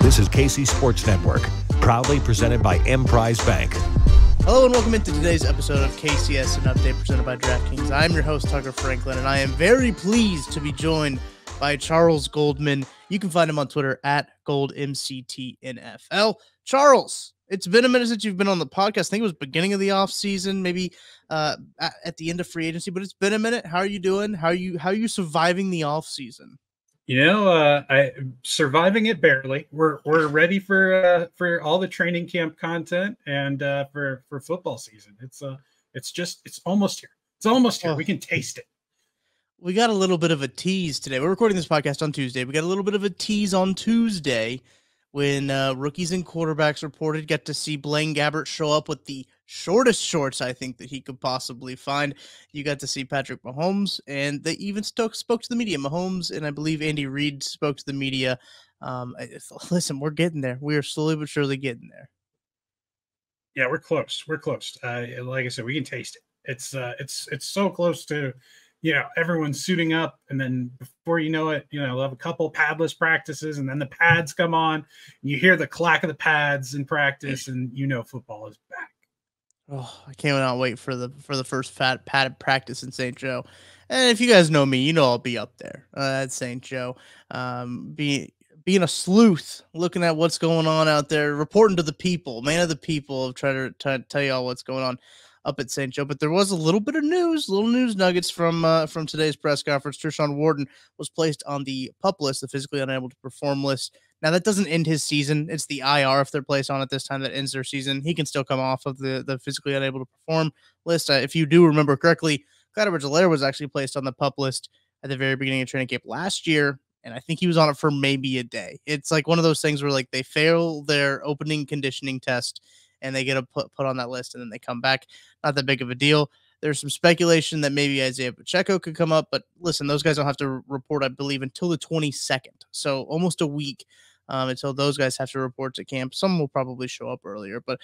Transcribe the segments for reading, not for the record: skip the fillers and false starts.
This is KC Sports Network, proudly presented by Emprise Bank. Hello and welcome into today's episode of KCS, an update presented by DraftKings. I'm your host, Tucker Franklin, and I am very pleased to be joined by Charles Goldman. You can find him on Twitter at GoldMCTNFL. Charles, it's been a minute since you've been on the podcast. I think it was beginning of the offseason, maybe at the end of free agency, but it's been a minute. How are you doing? How are you surviving the offseason? I surviving it barely. We're ready for all the training camp content and for football season. It's almost here. It's almost here. We can taste it. We got a little bit of a tease today. We're recording this podcast on Tuesday. We got a little bit of a tease on Tuesday when rookies and quarterbacks reported get to see Blaine Gabbert show up with the shortest shorts I think that he could possibly find. You got to see Patrick Mahomes, and they even spoke to the media. Mahomes and I believe Andy Reid spoke to the media. Listen, we're getting there. We are slowly but surely getting there. Yeah, we're close. We're close. Like I said, we can taste it. It's so close to, everyone's suiting up, and then before you know it, they'll have a couple padless practices, and then the pads come on, and you hear the clack of the pads in practice, and football is back. Oh, I cannot wait for the first padded practice in St. Joe. And if you guys know me, I'll be up there at St. Joe, being a sleuth, looking at what's going on out there, reporting to the people, man of the people, trying to tell you all what's going on up at St. Joe. But there was a little bit of little news nuggets from today's press conference. Tershawn Wharton was placed on the PUP list, the physically unable to perform list. Now, that doesn't end his season. It's the IR if they're placed on it this time that ends their season. He can still come off of the physically unable to perform list. If you do remember correctly, Clyde Edwards-Helaire was actually placed on the PUP list at the very beginning of training camp last year, and I think he was on it for maybe a day. It's like one of those things where they fail their opening conditioning test, and they get put on that list, and then they come back. Not that big of a deal. There's some speculation that maybe Isaiah Pacheco could come up, but listen, those guys don't have to report, I believe, until the 22nd. So almost a week until those guys have to report to camp. Some will probably show up earlier. But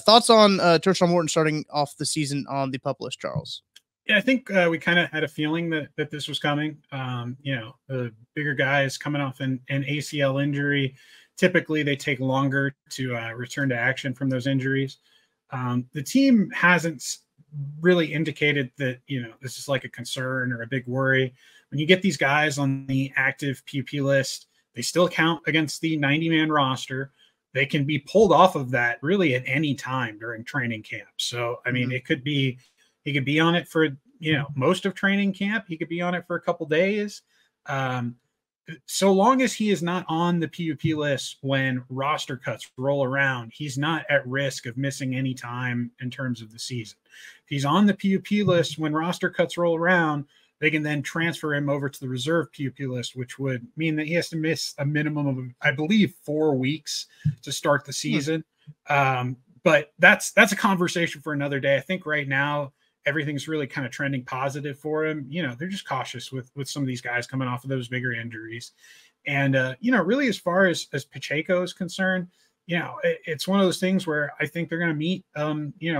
thoughts on Tershawn Wharton starting off the season on the PUP list, Charles? Yeah, I think we kind of had a feeling that this was coming. The bigger guys coming off an ACL injury, typically they take longer to return to action from those injuries. The team hasn't really indicated that, this is like a concern or a big worry. When you get these guys on the active PUP list, they still count against the 90-man roster. They can be pulled off of that really at any time during training camp. So, I mean, he could be on it for, most of training camp. He could be on it for a couple days. So long as he is not on the PUP list when roster cuts roll around, he's not at risk of missing any time in terms of the season. If he's on the PUP list when roster cuts roll around, they can then transfer him over to the reserve PUP list, which would mean that he has to miss a minimum of, I believe, 4 weeks to start the season. But that's a conversation for another day. I think right now, everything's really kind of trending positive for him. They're just cautious with some of these guys coming off of those bigger injuries. And, really as far as Pacheco is concerned, it's one of those things where I think they're going to meet,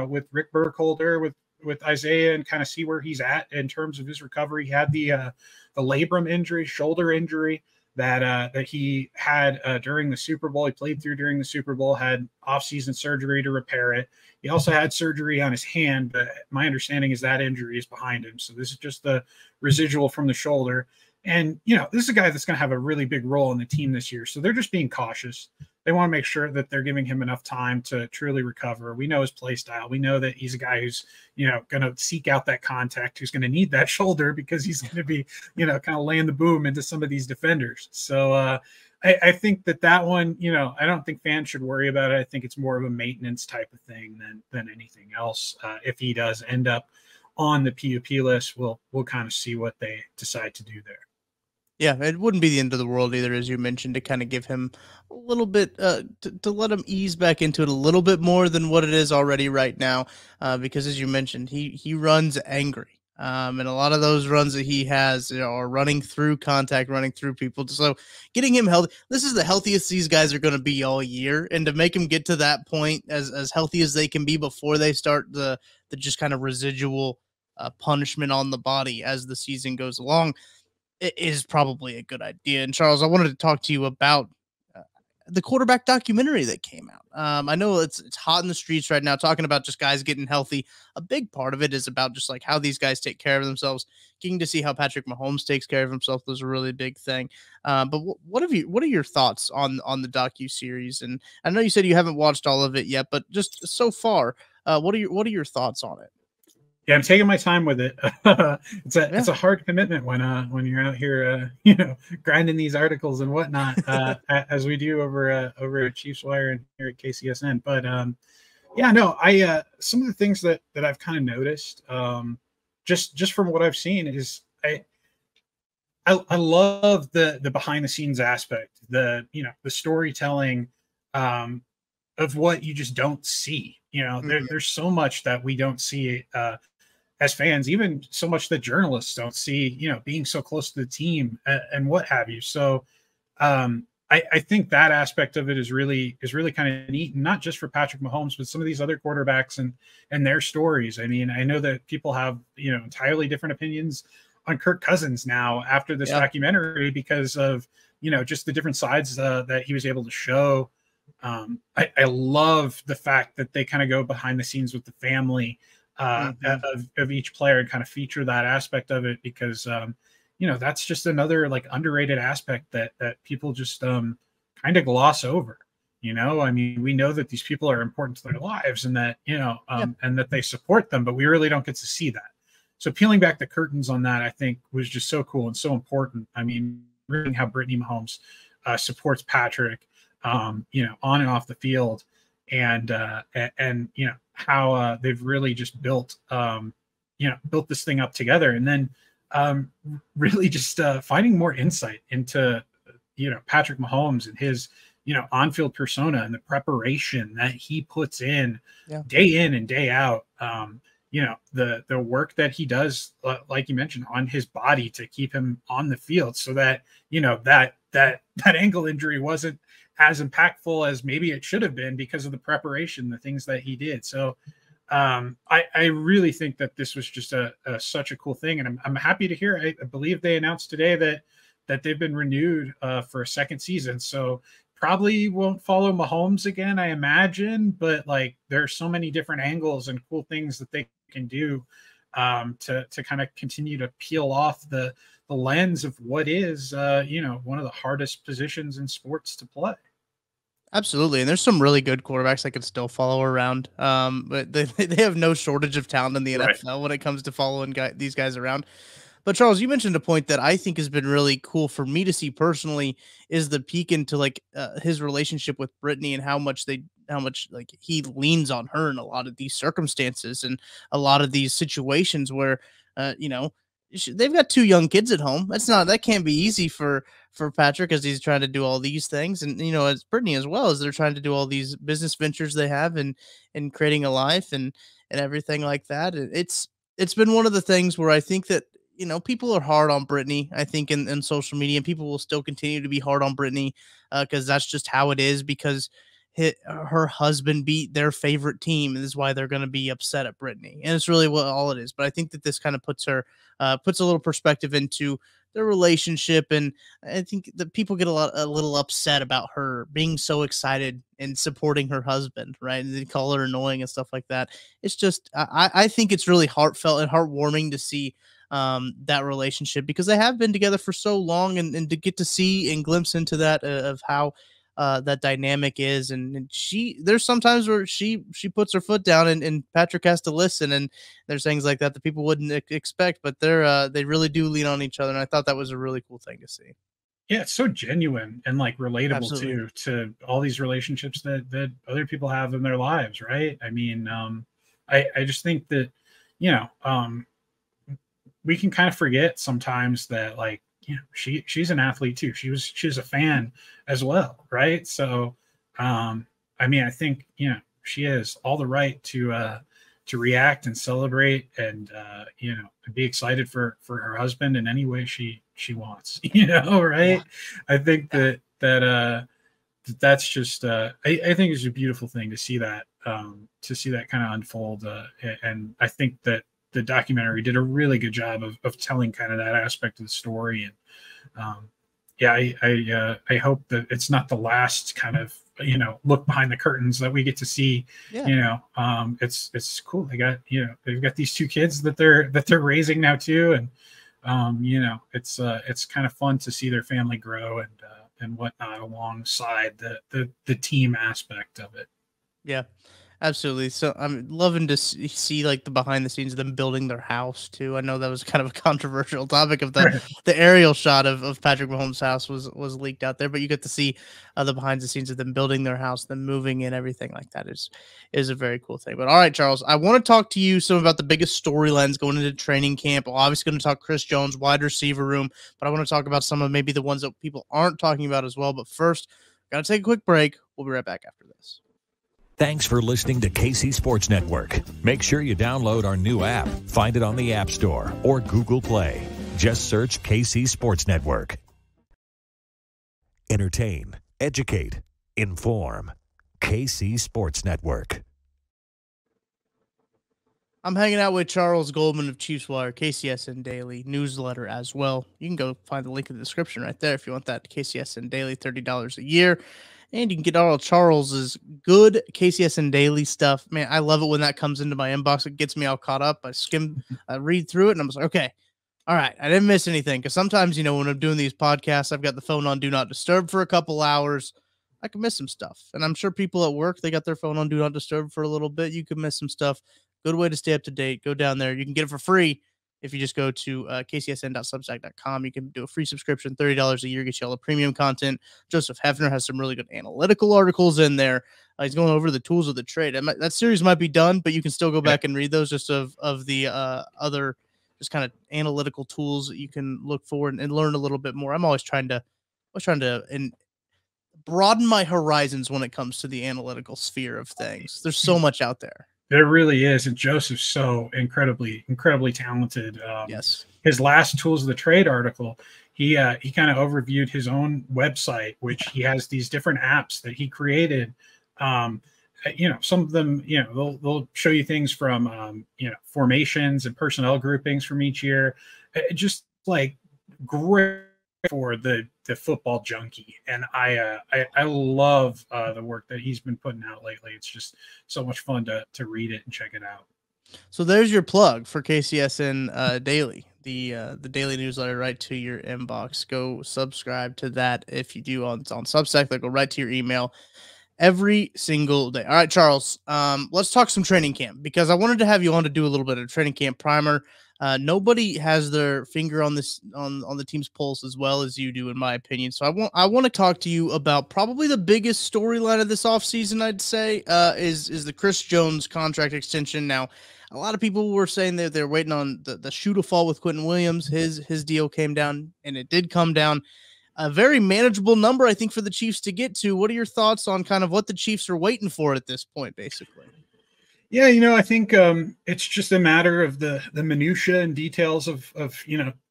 with Rick Burkholder, with Isaiah, and kind of see where he's at in terms of his recovery. He had the labrum injury, shoulder injury that he had during the Super Bowl. He played through during the Super Bowl, had off-season surgery to repair it. He also had surgery on his hand, but my understanding is that injury is behind him. So this is just the residual from the shoulder. And, this is a guy that's going to have a really big role in the team this year. So they're just being cautious. They want to make sure that they're giving him enough time to truly recover. We know his play style. We know that he's a guy who's, going to seek out that contact, who's going to need that shoulder because he's going to be, kind of laying the boom into some of these defenders. So I think that one, I don't think fans should worry about it. I think it's more of a maintenance type of thing than anything else. If he does end up on the PUP list, we'll kind of see what they decide to do there. Yeah, it wouldn't be the end of the world either, as you mentioned, to kind of give him a little bit, to let him ease back into it a little bit more than what it is already right now, because as you mentioned, he runs angry. And a lot of those runs that he has are running through contact, running through people. So getting him healthy, this is the healthiest these guys are going to be all year. And to make him get to that point as healthy as they can be before they start the just kind of residual punishment on the body as the season goes along, it is probably a good idea. And Charles, I wanted to talk to you about the quarterback documentary that came out. I know it's hot in the streets right now, talking about just guys getting healthy. A big part of it is about just like how these guys take care of themselves. Getting to see how Patrick Mahomes takes care of himself was a really big thing. But what are your thoughts on the docu series? And I know you said you haven't watched all of it yet, but just so far, what are your thoughts on it? Yeah, I'm taking my time with it. It's a hard commitment when you're out here, grinding these articles and whatnot, as we do over at Chiefs Wire and here at KCSN. But yeah, no, I some of the things that I've kind of noticed, just from what I've seen is I love the behind the scenes aspect, the storytelling of what you just don't see. There's so much that we don't see as fans, even so much that journalists don't see, being so close to the team and what have you. So I think that aspect of it is really kind of neat, and not just for Patrick Mahomes, but some of these other quarterbacks and their stories. I mean, I know that people have, entirely different opinions on Kirk Cousins now after this documentary because of, just the different sides that he was able to show. I love the fact that they kind of go behind the scenes with the family of each player and kind of feature that aspect of it, because that's just another like underrated aspect that people just kind of gloss over. I mean, we know that these people are important to their lives and that and that they support them, but we really don't get to see that. So peeling back the curtains on that, I think, was just so cool and so important. I mean, reading how Brittany Mahomes supports Patrick, on and off the field, and how they've really just built this thing up together, and then really just finding more insight into Patrick Mahomes and his on-field persona and the preparation that he puts in day in and day out. The work that he does, like you mentioned, on his body to keep him on the field, so that that ankle injury wasn't as impactful as maybe it should have been because of the preparation, the things that he did. So I really think that this was just such a cool thing, and I'm happy to hear. I believe they announced today that they've been renewed for a second season. So probably won't follow Mahomes again, I imagine, but like there are so many different angles and cool things that they can do to kind of continue to peel off the lens of what is one of the hardest positions in sports to play. Absolutely, and there's some really good quarterbacks I could still follow around. But they have no shortage of talent in the NFL when it comes to following these guys around. But Charles, you mentioned a point that I think has been really cool for me to see personally, is the peek into like his relationship with Brittany and how much like he leans on her in a lot of these circumstances and a lot of these situations where they've got two young kids at home. That can't be easy for Patrick as he's trying to do all these things, and as Brittany as well, as they're trying to do all these business ventures they have and creating a life and everything like that. It's been one of the things where I think that people are hard on Brittany, I think, in social media, and people will still continue to be hard on Brittany because that's just how it is, because her husband beat their favorite team, and this is why they're going to be upset at Brittany. And it's really what all it is. But I think that this kind of puts a little perspective into their relationship. And I think that people get a little upset about her being so excited and supporting her husband, right? And they call her annoying and stuff like that. It's just, I think it's really heartfelt and heartwarming to see that relationship, because they have been together for so long, and to get to see and glimpse into that of how that dynamic is. And there's sometimes where she puts her foot down and Patrick has to listen, and there's things like that people wouldn't expect, but they really do lean on each other. And I thought that was a really cool thing to see. Yeah, it's so genuine and like relatable Absolutely. to all these relationships that other people have in their lives, right? I mean, I just think that we can kind of forget sometimes that, like, she's an athlete too. She's a fan as well, right? So I mean, I think she has all the right to react and celebrate and be excited for her husband in any way she wants, right? I think that's just I think it's a beautiful thing to see that kind of unfold, and I think that the documentary did a really good job of telling kind of that aspect of the story. And yeah, I hope that it's not the last kind of, look behind the curtains that we get to see. Yeah. It's cool. They've got these two kids that they're raising now too, and it's kind of fun to see their family grow and whatnot alongside the team aspect of it. Yeah, absolutely. So I'm loving to see like the behind the scenes of them building their house too. I know that was kind of a controversial topic of the aerial shot of Patrick Mahomes' house was leaked out there, but you get to see the behind the scenes of them building their house, them moving in, everything like that is a very cool thing. But all right, Charles, I want to talk to you some about the biggest storylines going into training camp. We're obviously going to talk Chris Jones, wide receiver room, but I want to talk about some of maybe the ones that people aren't talking about as well. But first, got to take a quick break. We'll be right back after this. Thanks for listening to KC Sports Network. Make sure you download our new app. Find it on the App Store or Google Play. Just search KC Sports Network. Entertain, educate, inform. KC Sports Network. I'm hanging out with Charles Goldman of Chiefs Wire, KCSN Daily newsletter as well. You can go find the link in the description right there if you want that. KCSN Daily, $30 a year. And you can get all of Charles's good KCSN Daily stuff. Man, I love it when that comes into my inbox. It gets me all caught up. I read through it, and I'm just like, okay, all right, I didn't miss anything. Because sometimes, when I'm doing these podcasts, I've got the phone on Do Not Disturb for a couple hours. I can miss some stuff. And I'm sure people at work, they got their phone on Do Not Disturb for a little bit. You can miss some stuff. Good way to stay up to date. Go down there. You can get it for free. If you just go to kcsn.substack.com, you can do a free subscription, $30 a year, get you all the premium content. Joseph Hefner has some really good analytical articles in there. He's going over the tools of the trade. That series might be done, but you can still go back and read those just of the other just kind of analytical tools that you can look for and learn a little bit more. I'm always trying to broaden my horizons when it comes to the analytical sphere of things. There's so much out there. There really is, and Joseph's so incredibly talented. Yes. His last Tools of the Trade article, he kind of overviewed his own website, which he has these different apps that he created. Some of them, they'll show you things from formations and personnel groupings from each year. Just like great for the football junkie, and I love the work that he's been putting out lately. It's just so much fun to read it and check it out. So there's your plug for KCSN Daily, the daily newsletter right to your inbox. Go subscribe to that. If you do on Substack, they'll go right to your email every single day. All right, Charles, let's talk some training camp, because I wanted to have you on to do a little bit of training camp primer. Nobody has their finger on this on the team's pulse as well as you do, in my opinion. So I want to talk to you about probably the biggest storyline of this offseason, I'd say, is the Chris Jones contract extension. Now, a lot of people were saying that they're waiting on the shoe to fall with Quentin Williams. His deal came down, and it did come down. A very manageable number, I think, for the Chiefs to get to. What are your thoughts on kind of what the Chiefs are waiting for at this point, basically? Yeah, I think it's just a matter of the minutia and details of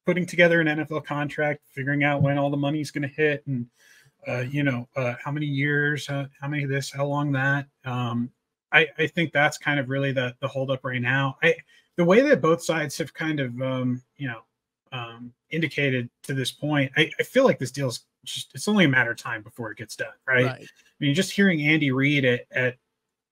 putting together an NFL contract, figuring out when all the money's going to hit, and how many years, how many of this, how long that. I think that's kind of really the holdup right now. The way that both sides have kind of indicated to this point, I feel like this deal's it's only a matter of time before it gets done, right? I mean, just hearing Andy Reid at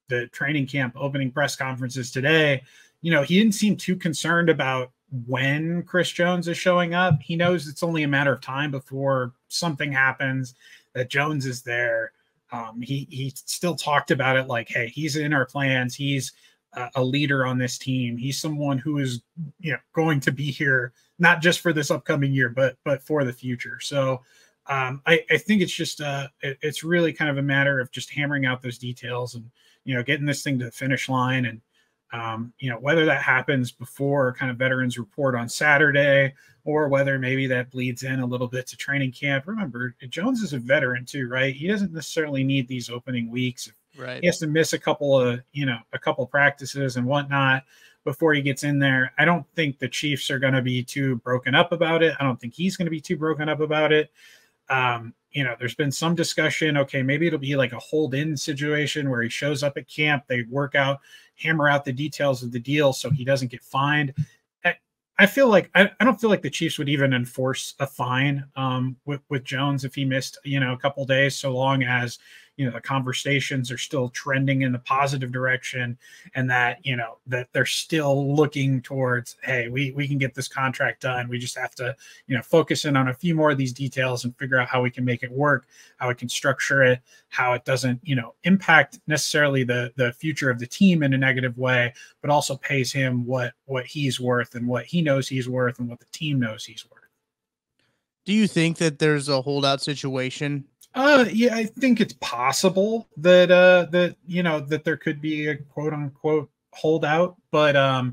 the training camp opening press conferences today, he didn't seem too concerned about when Chris Jones is showing up. He knows it's only a matter of time before something happens, that Jones is there. He still talked about it like, hey, he's in our plans. He's a leader on this team. He's someone who is, going to be here, not just for this upcoming year, but for the future. So I think it's just it's really kind of a matter of just hammering out those details and, getting this thing to the finish line. And, whether that happens before kind of veterans report on Saturday, or whether maybe that bleeds in a little bit to training camp. Remember, Jones is a veteran too, right? He doesn't necessarily need these opening weeks. Right. He has to miss a couple practices and whatnot before he gets in there. I don't think the Chiefs are going to be too broken up about it. I don't think he's going to be too broken up about it. There's been some discussion. Okay, maybe it'll be like a hold-in situation where he shows up at camp, they hammer out the details of the deal so he doesn't get fined. I feel like I don't feel like the Chiefs would even enforce a fine with Jones if he missed, a couple of days, so long as the conversations are still trending in the positive direction, and that that they're still looking towards, hey, we can get this contract done. We just have to focus in on a few more of these details and figure out how we can make it work, how we can structure it, how it doesn't impact necessarily the future of the team in a negative way, but also pays him what he's worth and what he knows he's worth and what the team knows he's worth. Do you think that there's a holdout situation? Yeah, I think it's possible that that there could be a quote unquote holdout, but I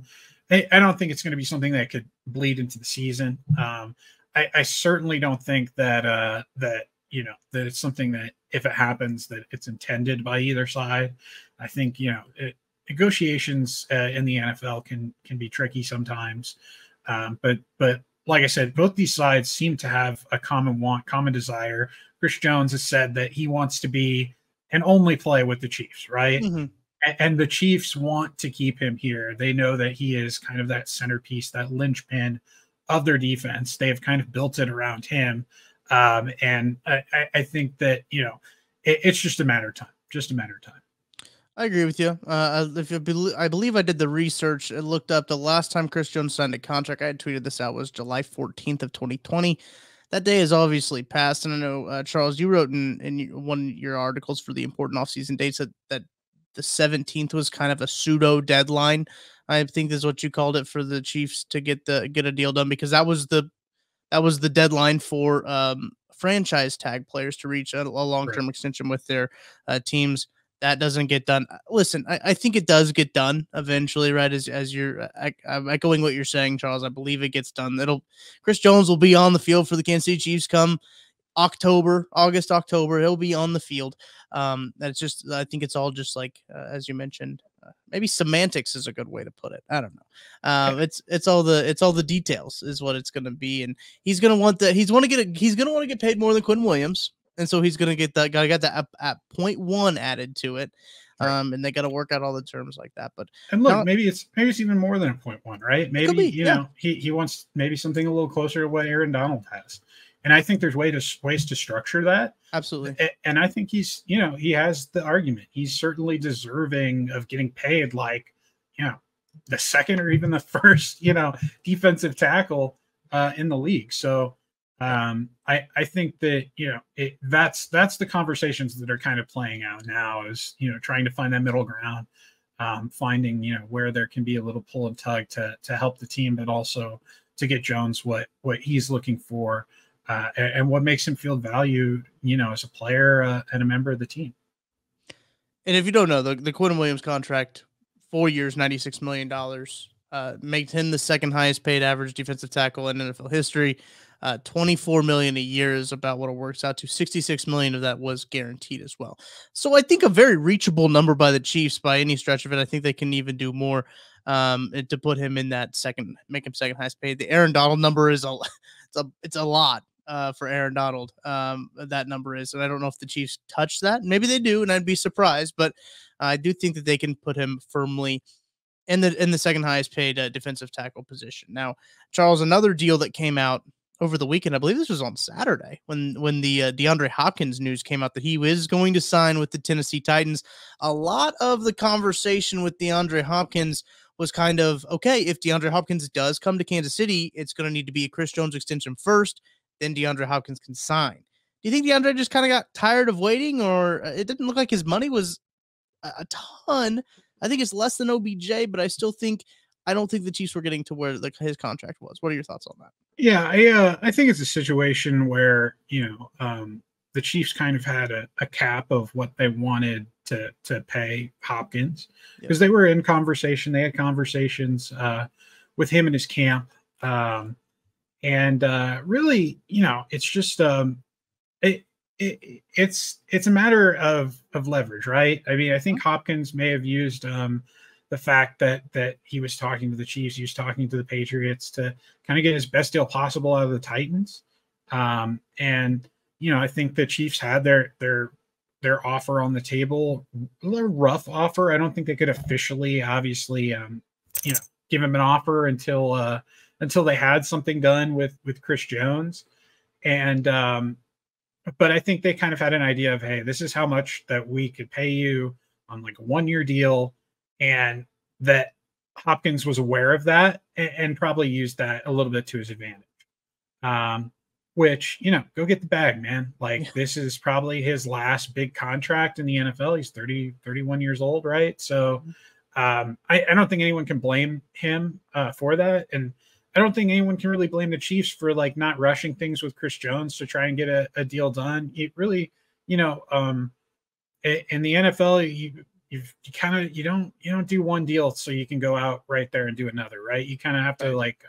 don't think it's going to be something that could bleed into the season. I certainly don't think that that it's something that if it happens that it's intended by either side. I think negotiations in the NFL can be tricky sometimes, but like I said, both these sides seem to have a common desire. Chris Jones has said that he wants to be and only play with the Chiefs, right? Mm-hmm. And the Chiefs want to keep him here. They know that he is kind of that centerpiece, that linchpin of their defense. They've kind of built it around him. And I think that, it's just a matter of time. I agree with you. I believe I did the research and looked up the last time Chris Jones signed a contract. I had tweeted this out was July 14th of 2020. That day has obviously passed. And I know, Charles, you wrote in one of your articles for the important offseason dates that the 17th was kind of a pseudo deadline. I think is what you called it for the Chiefs to get a deal done, because that was the deadline for franchise tag players to reach a long-term extension with their teams. That doesn't get done. Listen, I think it does get done eventually, right? As you're echoing what you're saying, Charles. I believe it gets done. Chris Jones will be on the field for the Kansas City Chiefs come August, October. He'll be on the field. That's just, I think it's all just like, as you mentioned, maybe semantics is a good way to put it. I don't know. It's all the details is what it's going to be. And he's going to want to get paid more than Quinn Williams. And so he's going to get that, at 0.1 added to it. Right. And they got to work out all the terms like that. But look, maybe it's even more than a 0.1, right? Maybe, he wants maybe something a little closer to what Aaron Donald has. And I think there's ways to structure that. Absolutely. And I think he's, he has the argument. He's certainly deserving of getting paid like, the second or even the first, defensive tackle in the league. So I think that, that's the conversations that are kind of playing out now is, trying to find that middle ground, finding, where there can be a little pull and tug to help the team, but also to get Jones what he's looking for. And what makes him feel valued, as a player and a member of the team. And if you don't know, the Quinn Williams contract, 4 years, $96 million, makes him the second highest paid average defensive tackle in NFL history. $24 million a year is about what it works out to. $66 million of that was guaranteed as well. So I think a very reachable number by the Chiefs by any stretch of it. I think they can even do more to put him in that make him second highest paid. The Aaron Donald number is it's a lot. For Aaron Donald, that number is, and I don't know if the Chiefs touch that. Maybe they do, and I'd be surprised. But I do think that they can put him firmly in the second highest paid defensive tackle position. Now, Charles, another deal that came out over the weekend, I believe this was on Saturday, when the DeAndre Hopkins news came out that he was going to sign with the Tennessee Titans. A lot of the conversation with DeAndre Hopkins was kind of, okay, if DeAndre Hopkins does come to Kansas City, it's going to need to be a Chris Jones extension first. Then DeAndre Hopkins can sign. Do you think DeAndre just kind of got tired of waiting, or it didn't look like his money was a ton? I think it's less than OBJ, but I don't think the Chiefs were getting to where his contract was. What are your thoughts on that? Yeah, I think it's a situation where, the Chiefs kind of had a cap of what they wanted to pay Hopkins, because they were in conversation. They had conversations with him and his camp. And really, it's just it's a matter of leverage, right? I mean, I think Hopkins may have used the fact that he was talking to the Chiefs, he was talking to the Patriots to kind of get his best deal possible out of the Titans. And I think the Chiefs had their offer on the table, a rough offer. I don't think they could officially, obviously, give him an offer until until they had something done with Chris Jones. And but I think they kind of had an idea of, hey, this is how much that we could pay you on like a 1-year deal, and that Hopkins was aware of that and probably used that a little bit to his advantage. Which, go get the bag, man. Like, this is probably his last big contract in the NFL. He's 31 years old, right? So I don't think anyone can blame him for that. And I don't think anyone can really blame the Chiefs for like not rushing things with Chris Jones to try and get a deal done. It really, in the NFL, you don't do one deal so you can go out right there and do another, right? You kind of have to like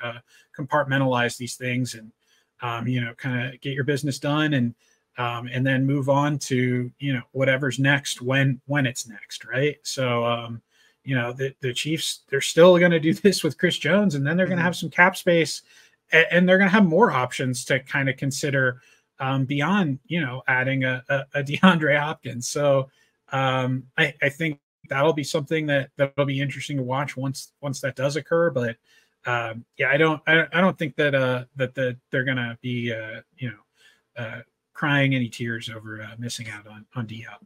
compartmentalize these things and kind of get your business done and then move on to whatever's next when it's next, right? So the Chiefs, they're still going to do this with Chris Jones, and then they're going to have some cap space, and they're going to have more options to kind of consider beyond adding a DeAndre Hopkins. So I think that'll be something that'll be interesting to watch once that does occur. But I don't think that they're gonna be crying any tears over missing out on D-Hop.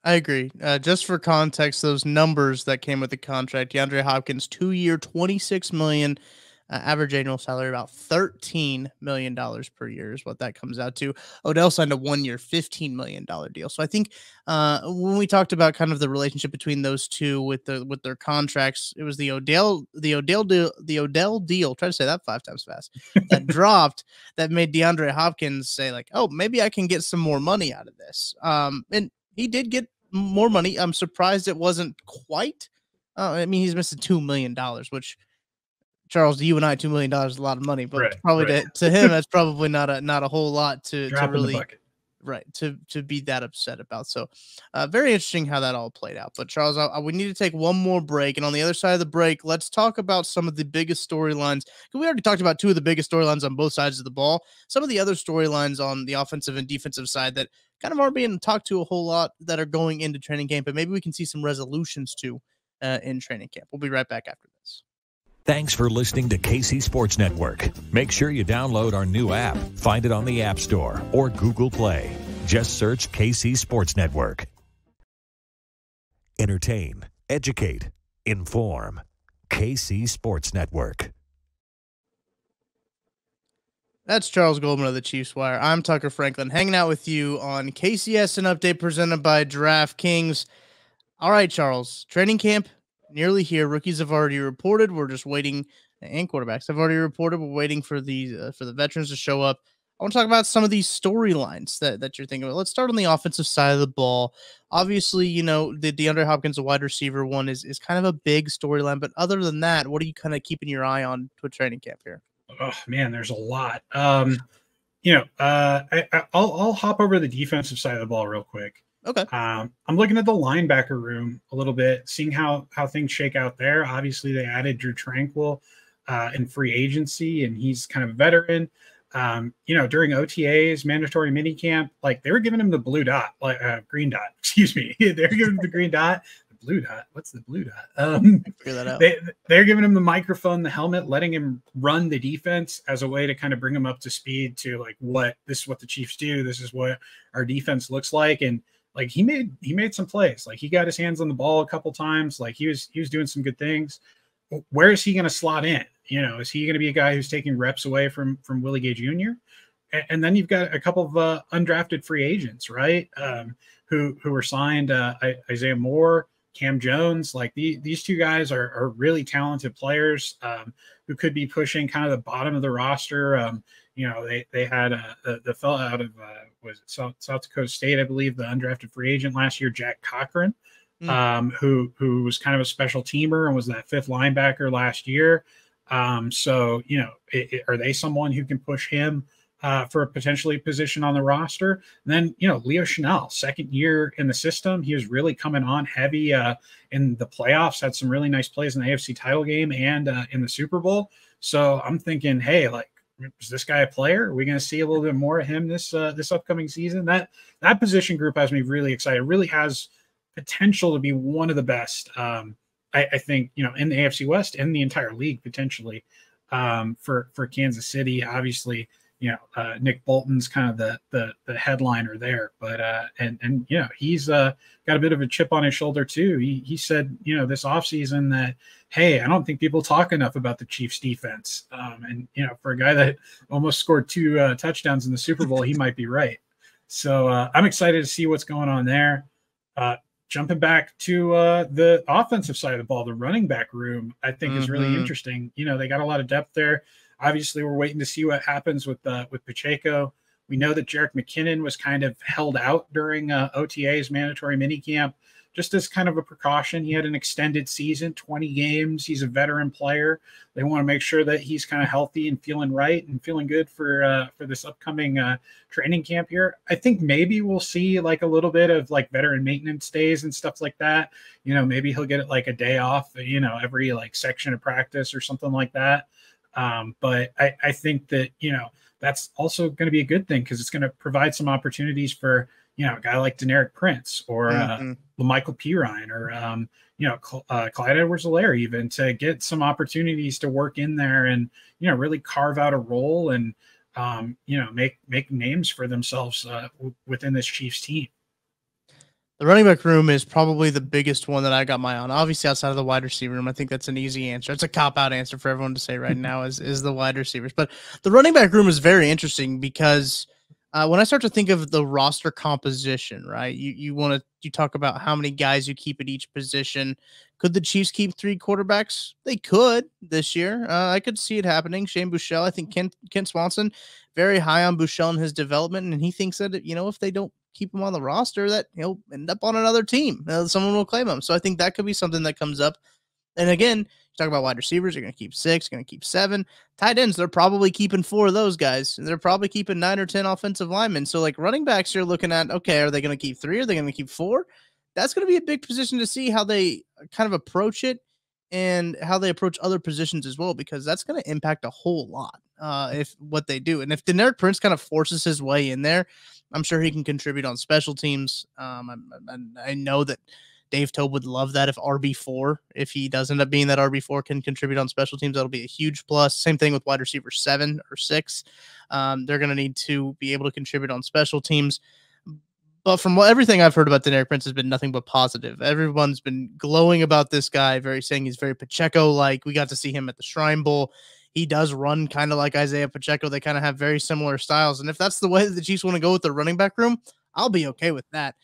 I agree. Just for context, those numbers that came with the contract: DeAndre Hopkins, 2-year, $26 million. Average annual salary about $13 million per year is what that comes out to. Odell signed a 1-year, $15 million deal. So I think when we talked about kind of the relationship between those two with their contracts, it was the Odell deal. Try to say that 5 times fast. That dropped, that made DeAndre Hopkins say like, oh, maybe I can get some more money out of this. And he did get more money. I'm surprised it wasn't quite. I mean, he's missing $2 million, which, Charles, to you and I, $2 million is a lot of money, but probably to him, that's probably not a whole lot to really, to be that upset about. So very interesting how that all played out. But Charles, we need to take one more break. And on the other side of the break, let's talk about some of the biggest storylines. We already talked about 2 of the biggest storylines on both sides of the ball. Some of the other storylines on the offensive and defensive side that kind of aren't being talked to a whole lot that are going into training camp, but maybe we can see some resolutions to in training camp. We'll be right back after this. Thanks for listening to KC Sports Network. Make sure you download our new app. Find it on the App Store or Google Play. Just search KC Sports Network. Entertain, educate, inform. KC Sports Network. That's Charles Goldman of the Chiefs Wire. I'm Tucker Franklin, hanging out with you on KCS, an update presented by DraftKings. All right, Charles, training camp nearly here. Rookies have already reported. We're just waiting, and quarterbacks have already reported. We're waiting for the veterans to show up. I want to talk about some of these storylines that you're thinking about. Let's start on the offensive side of the ball. Obviously, the DeAndre Hopkins, a wide receiver one, is kind of a big storyline. But other than that, what are you kind of keeping your eye on to a training camp here? Oh man, there's a lot. I'll hop over the defensive side of the ball real quick. Okay. I'm looking at the linebacker room a little bit, seeing how things shake out there. Obviously, they added Drew Tranquill in free agency, and he's kind of a veteran. During OTAs, mandatory minicamp, like they were giving him the blue dot, green dot. Excuse me, they're giving him the green dot. The blue dot. What's the blue dot? Figure that out. They're giving him the microphone, the helmet, letting him run the defense as a way to kind of bring him up to speed to like this is what the Chiefs do. This is what our defense looks like, and like he made some plays. Like he got his hands on the ball a couple times. Like he was doing some good things. Where is he going to slot in? Is he going to be a guy who's taking reps away from Willie Gay Jr.? And then you've got a couple of undrafted free agents, right? Who were signed, Isaiah Moore, Cam Jones. Like these 2 guys are really talented players who could be pushing kind of the bottom of the roster. They had the fellow out of was it South Dakota State, I believe, the undrafted free agent last year, Jack Cochran, who was kind of a special teamer and was that 5th linebacker last year. So are they someone who can push him for a potentially position on the roster? And then Leo Chenal, 2nd year in the system, he was really coming on heavy in the playoffs. Had some really nice plays in the AFC title game and in the Super Bowl. So I'm thinking, hey, like, is this guy a player? Are we going to see a little bit more of him this upcoming season? That position group has me really excited. It really has potential to be one of the best. I think in the AFC West and the entire league potentially. for Kansas City. Obviously, Nick Bolton's kind of the headliner there, but and he's got a bit of a chip on his shoulder too. He said this offseason that, hey, I don't think people talk enough about the Chiefs defense, and for a guy that almost scored 2 touchdowns in the Super Bowl, he might be right. So I'm excited to see what's going on there. Jumping back to the offensive side of the ball, the running back room, I think is really interesting. They got a lot of depth there. Obviously, we're waiting to see what happens with Pacheco. We know that Jerick McKinnon was kind of held out during OTA's mandatory minicamp, just as kind of a precaution. He had an extended season, 20 games. He's a veteran player. They want to make sure that he's kind of healthy and feeling right and feeling good for this upcoming training camp here. I think maybe we'll see like a little bit of like veteran maintenance days and stuff like that. Maybe he'll get like a day off, every like section of practice or something like that. But I think that, that's also going to be a good thing because it's going to provide some opportunities for, a guy like Deneric Prince or Michael Pirine or, Clyde Edwards-Helaire even to get some opportunities to work in there and, really carve out a role and, make names for themselves within this Chiefs team. The running back room is probably the biggest one that I got my eye on. Obviously, outside of the wide receiver room, I think that's an easy answer. It's a cop-out answer for everyone to say right now is the wide receivers. But the running back room is very interesting because when I start to think of the roster composition, right, you talk about how many guys you keep at each position. Could the Chiefs keep 3 quarterbacks? They could this year. I could see it happening. Shane Buechele, I think Kent Swanson, very high on Buechele and his development, and he thinks that if they don't keep him on the roster, that he'll end up on another team. Someone will claim him. So I think that could be something that comes up. And again, you talk about wide receivers, you're going to keep 6, going to keep 7. Tight ends, they're probably keeping 4 of those guys. They're probably keeping 9 or 10 offensive linemen. So like running backs, you're looking at, okay, are they going to keep 3? Are they going to keep 4? That's going to be a big position to see how they kind of approach it and how they approach other positions as well, because that's going to impact a whole lot if what they do. And if Deneric Prince kind of forces his way in there, I'm sure he can contribute on special teams. I know that Dave Tobe would love that if RB4, if he does end up being that RB4, can contribute on special teams. That'll be a huge plus. Same thing with wide receiver 7 or 6. They're going to need to be able to contribute on special teams. But from everything I've heard about Deneric Prince has been nothing but positive. Everyone's been glowing about this guy, saying he's very Pacheco-like. We got to see him at the Shrine Bowl. He does run kind of like Isaiah Pacheco. They kind of have very similar styles. And if that's the way that the Chiefs want to go with the running back room, I'll be okay with that.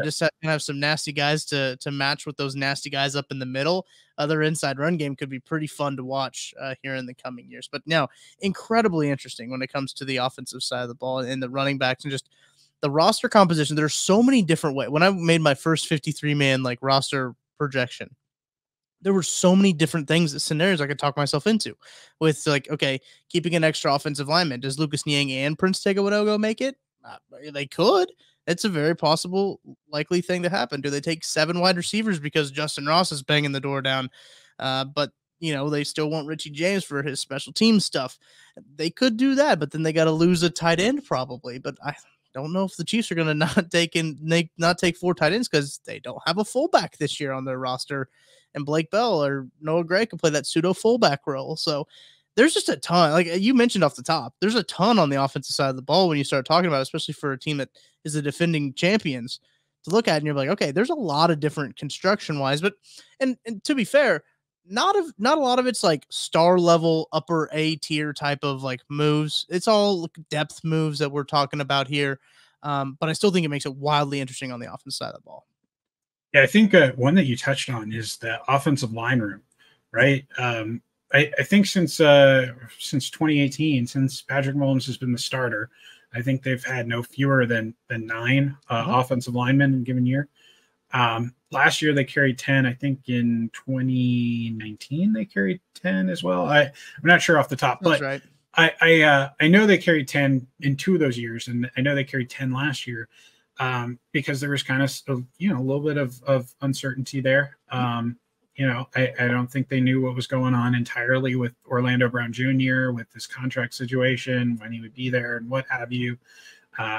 Just have some nasty guys to match with those nasty guys up in the middle. Their inside run game could be pretty fun to watch here in the coming years. But now, incredibly interesting when it comes to the offensive side of the ball and the running backs and just the roster composition. There's so many different ways. When I made my first 53-man like roster projection, there were so many different scenarios I could talk myself into with like, okay, keeping an extra offensive lineman. Does Lucas Niang and Prince Tega make it? They could. It's a very possible, likely thing to happen. Do they take 7 wide receivers because Justin Ross is banging the door down? But they still want Richie James for his special team stuff. They could do that, but then they got to lose a tight end probably. But I don't know if the Chiefs are going to not take 4 tight ends because they don't have a fullback this year on their roster. And Blake Bell or Noah Gray can play that pseudo fullback role. So there's just a ton, like you mentioned off the top, there's a ton on the offensive side of the ball when you start talking about it, especially for a team that is the defending champions to look at. And you're like, okay, there's a lot of different construction wise, but, and to be fair, not a lot of it's like star level upper A tier type of like moves. It's all depth moves that we're talking about here. But I still think it makes it wildly interesting on the offensive side of the ball. Yeah, I think one that you touched on is the offensive line room, right? I think since 2018, since Patrick Mahomes has been the starter, I think they've had no fewer than 9 offensive linemen in a given year. Last year they carried 10. I think in 2019 they carried 10 as well. I'm not sure off the top, but right. I know they carried 10 in 2 of those years, and I know they carried 10 last year. Because there was kind of a little bit of uncertainty there. I don't think they knew what was going on entirely with Orlando Brown Jr., with this contract situation, when he would be there and what have you,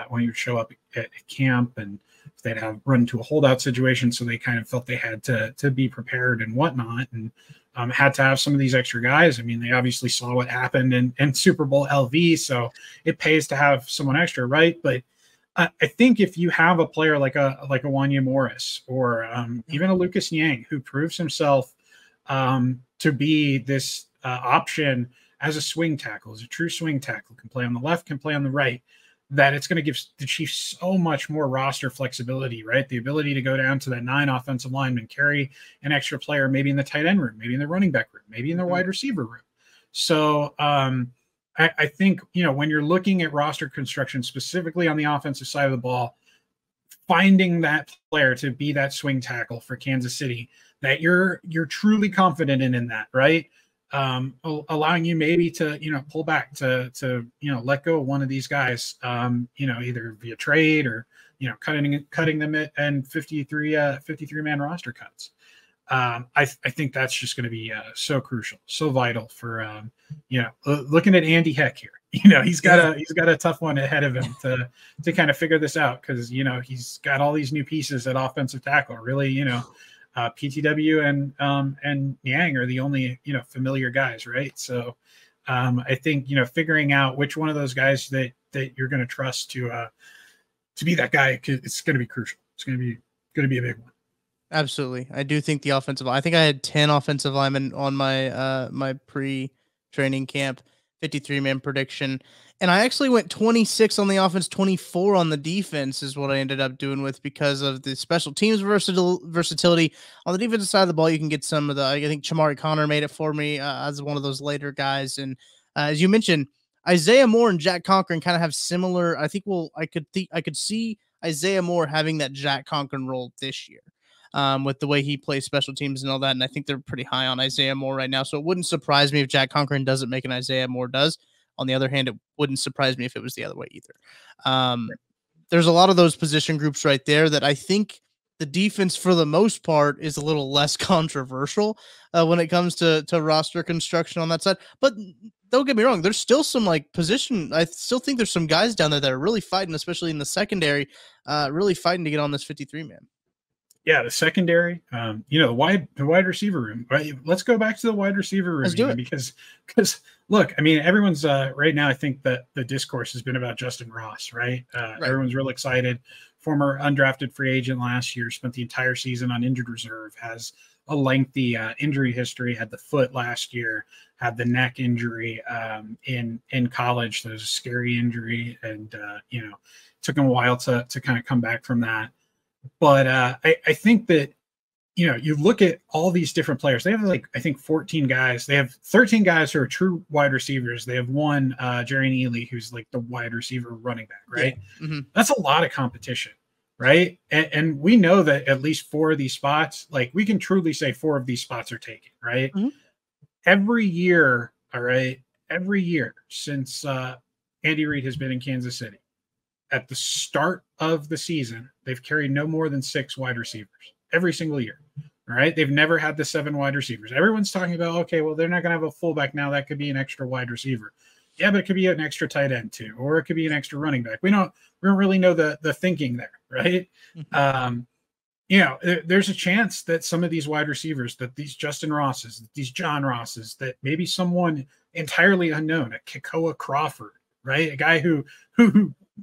when he would show up at camp, and if they'd have run into a holdout situation. So they kind of felt they had to be prepared and whatnot. And had to have some of these extra guys. I mean, they obviously saw what happened in Super Bowl LV, so it pays to have someone extra, right? But I think if you have a player like a Wanya Morris or even a Lucas Niang, who proves himself to be this option as a swing tackle, as a true swing tackle, can play on the left, can play on the right, that it's going to give the Chiefs so much more roster flexibility, right? The ability to go down to that 9 offensive linemen, carry an extra player, maybe in the tight end room, maybe in the running back room, maybe in the wide receiver room. So I think, when you're looking at roster construction, specifically on the offensive side of the ball, finding that player to be that swing tackle for Kansas City that you're truly confident in that, right? Allowing you maybe to, pull back to let go of one of these guys, either via trade or, cutting them and 53 man roster cuts. I think that's just going to be so crucial, so vital for, looking at Andy Heck here. He's got a tough one ahead of him to kind of figure this out, because he's got all these new pieces at offensive tackle. Really, PTW and Yang are the only familiar guys, right? So I think figuring out which one of those guys that you're going to trust to be that guy, it's going to be crucial. It's going to be a big one. Absolutely. I do think the offensive line, I think I had 10 offensive linemen on my my pre-training camp 53-man prediction, and I actually went 26 on the offense, 24 on the defense is what I ended up doing with, because of the special teams versatility. On the defensive side of the ball, you can get some of I think Chamari Connor made it for me as one of those later guys, and as you mentioned, Isaiah Moore and Jack Conklin kind of have similar. I think I could see Isaiah Moore having that Jack Conklin role this year. With the way he plays special teams and all that. And I think they're pretty high on Isaiah Moore right now. So it wouldn't surprise me if Jack Conklin doesn't make an Isaiah Moore does. On the other hand, it wouldn't surprise me if it was the other way either. There's a lot of those position groups right there that I think the defense, for the most part, is a little less controversial when it comes to roster construction on that side. But don't get me wrong, there's still some position. I still think there's some guys down there that are really fighting, especially in the secondary, really fighting to get on this 53-man. Yeah, the secondary, the wide receiver room. Right? Let's go back to the wide receiver room. Let's do it. Because look, I mean, everyone's right now. I think that the discourse has been about Justin Ross, right? Right. Everyone's real excited. Former undrafted free agent last year, spent the entire season on injured reserve, has a lengthy injury history. Had the foot last year, had the neck injury in college. So it was a scary injury, and took him a while to kind of come back from that. But I think that, you look at all these different players. They have I think 14 guys. They have 13 guys who are true wide receivers. They have one, Jerry Neely, who's the wide receiver running back, right? Yeah. Mm-hmm. That's a lot of competition, right? And we know that at least 4 of these spots, we can truly say 4 of these spots are taken, right? Mm-hmm. Every year, all right, since Andy Reid has been in Kansas City, at the start of the season, they've carried no more than 6 wide receivers every single year. All right. They've never had the 7 wide receivers. Everyone's talking about, okay, well, they're not going to have a fullback now. That could be an extra wide receiver. Yeah, but it could be an extra tight end too, or it could be an extra running back. We don't really know the thinking there, right? Mm-hmm. There's a chance that some of these wide receivers, that these Justin Rosses, these John Rosses, that maybe someone entirely unknown, a Kekoa Crawford, right? A guy who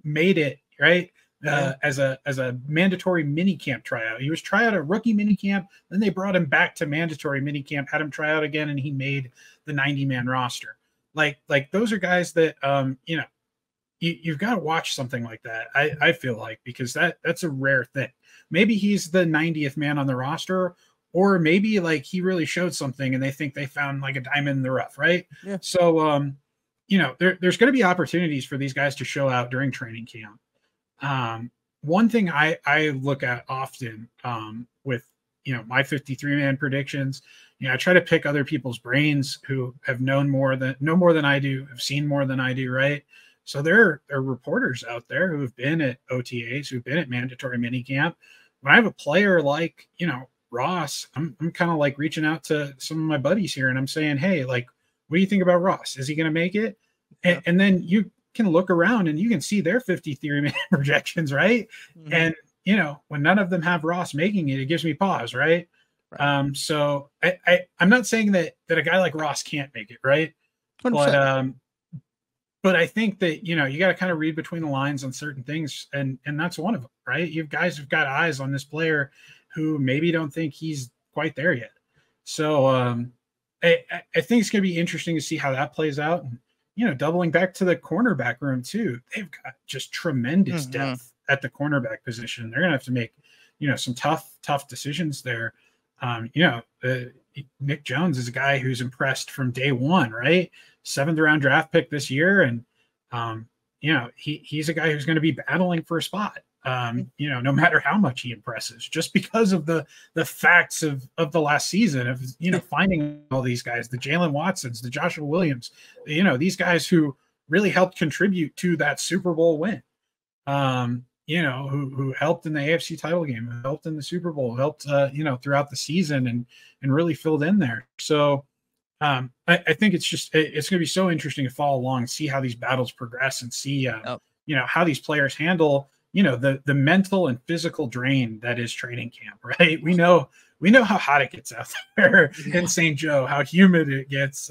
made it, right? As a mandatory mini camp tryout. He was tryout at rookie mini camp. Then they brought him back to mandatory mini camp, had him try out again, and he made the 90-man roster. Those are guys that, you've got to watch something like that. I feel like, because that's a rare thing. Maybe he's the 90th man on the roster, or maybe he really showed something and they think they found a diamond in the rough. Right. Yeah. So, there's going to be opportunities for these guys to show out during training camp. One thing I look at often with, my 53-man predictions, I try to pick other people's brains who have know more than I do, have seen more than I do. Right. So there are reporters out there who have been at OTAs, who've been at mandatory minicamp. When I have a player like, Ross, I'm kind of reaching out to some of my buddies here and I'm saying, hey, what do you think about Ross? Is he going to make it? Yeah. And then you can look around and you can see their 53-man projections, right? Mm-hmm. And, when none of them have Ross making it, it gives me pause, right? Right. So I'm not saying that a guy like Ross can't make it, right? 100%. But I think that, you know, you got to kind of read between the lines on certain things, and that's one of them, right? You've guys who've got eyes on this player who maybe don't think he's quite there yet. So I think it's going to be interesting to see how that plays out. And, you know, doubling back to the cornerback room too, they've got just tremendous depth at the cornerback position. They're going to have to make, you know, some tough decisions there. You know, Nick Jones is a guy who's impressed from day one, right? 7th round draft pick this year. And, you know, he's a guy who's going to be battling for a spot, you know, no matter how much he impresses, just because of the facts of the last season of, you know, finding all these guys, the Jalen Watsons, the Joshua Williams, you know, these guys who really helped contribute to that Super Bowl win. You know, who helped in the AFC title game, helped in the Super Bowl, helped, you know, throughout the season and really filled in there. So I think it's going to be so interesting to follow along, see how these battles progress, and see, you know, how these players handle, you know, the mental and physical drain that is training camp, right? We know how hot it gets out there in St. Joe, how humid it gets.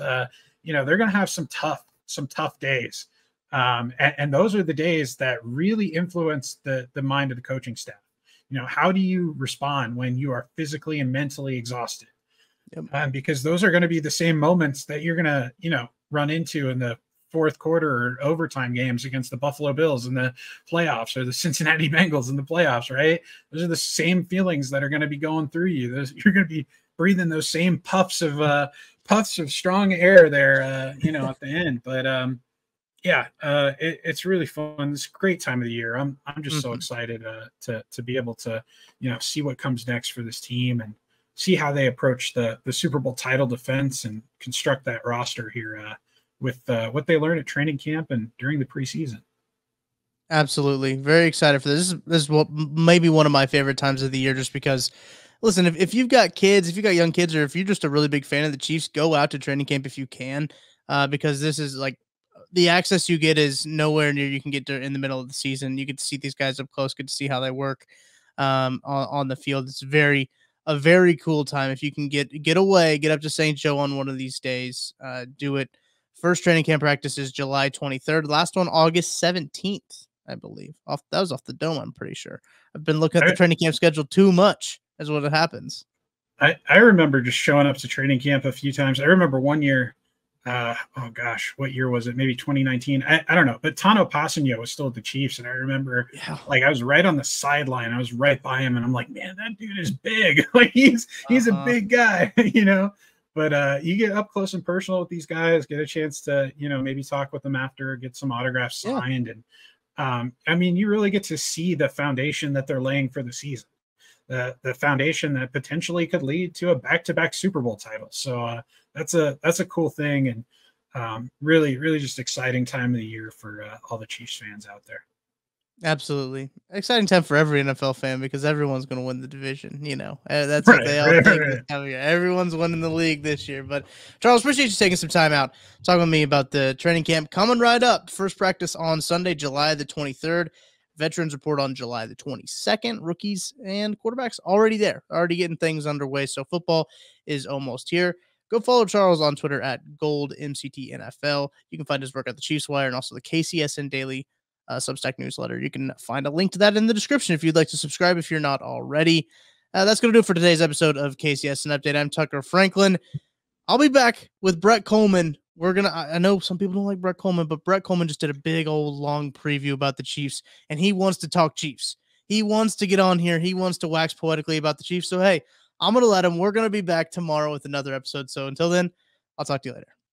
You know, they're going to have some tough days. And those are the days that really influence the mind of the coaching staff. You know, how do you respond when you are physically and mentally exhausted? Yep. Because those are going to be the same moments that you're going to, you know, run into in the fourth quarter or overtime games against the Buffalo Bills in the playoffs, or the Cincinnati Bengals in the playoffs, right? Those are the same feelings that are going to be going through you. You're going to be breathing those same puffs of strong air there, you know, at the end. But yeah, it's really fun. It's a great time of the year. I'm just so excited to be able to, you know, see what comes next for this team and see how they approach the Super Bowl title defense and construct that roster here with what they learned at training camp and during the preseason. Absolutely. Very excited for this. This is what maybe one of my favorite times of the year, just because, listen, if you've got kids, if you've got young kids, or if you're just a really big fan of the Chiefs, go out to training camp if you can, because this is like, the access you get is nowhere near you can get in the middle of the season. You get to see these guys up close, get to see how they work on the field. It's a very cool time. If you can get away, get up to St. Joe on one of these days, do it. First training camp practice is July 23rd. Last one, August 17th, I believe. That was off the dome, I'm pretty sure. I've been looking at the training camp schedule too much, is what happens. I remember just showing up to training camp a few times. I remember one year, oh gosh, what year was it? Maybe 2019. I don't know. But Tano Passanio was still at the Chiefs, and I remember, like, I was right on the sideline. I was right by him, and I'm like, man, that dude is big. Like, he's a big guy, you know. But you get up close and personal with these guys, get a chance to, you know, maybe talk with them after, get some autographs signed, and I mean, you really get to see the foundation that they're laying for the season. The foundation that potentially could lead to a back-to-back Super Bowl title. So that's a cool thing, and really just exciting time of the year for all the Chiefs fans out there. Absolutely. Exciting time for every NFL fan, because everyone's going to win the division. You know, that's what they all think this time of year. Everyone's winning the league this year. But Charles, appreciate you taking some time out talking with me about the training camp coming right up. First practice on Sunday, July the 23rd. Veterans report on July the 22nd. Rookies and quarterbacks already there, already getting things underway. So football is almost here. Go follow Charles on Twitter at GoldMCTNFL. You can find his work at the Chiefs Wire and also the KCSN Daily Substack newsletter. You can find a link to that in the description if you'd like to subscribe if you're not already. That's going to do it for today's episode of KCSN Update. I'm Tucker Franklin. I'll be back with Brett Coleman. I know some people don't like Brett Coleman, but Brett Coleman just did a big old long preview about the Chiefs, and he wants to talk Chiefs. He wants to get on here. He wants to wax poetically about the Chiefs. So, hey, I'm going to let him. We're going to be back tomorrow with another episode. So until then, I'll talk to you later.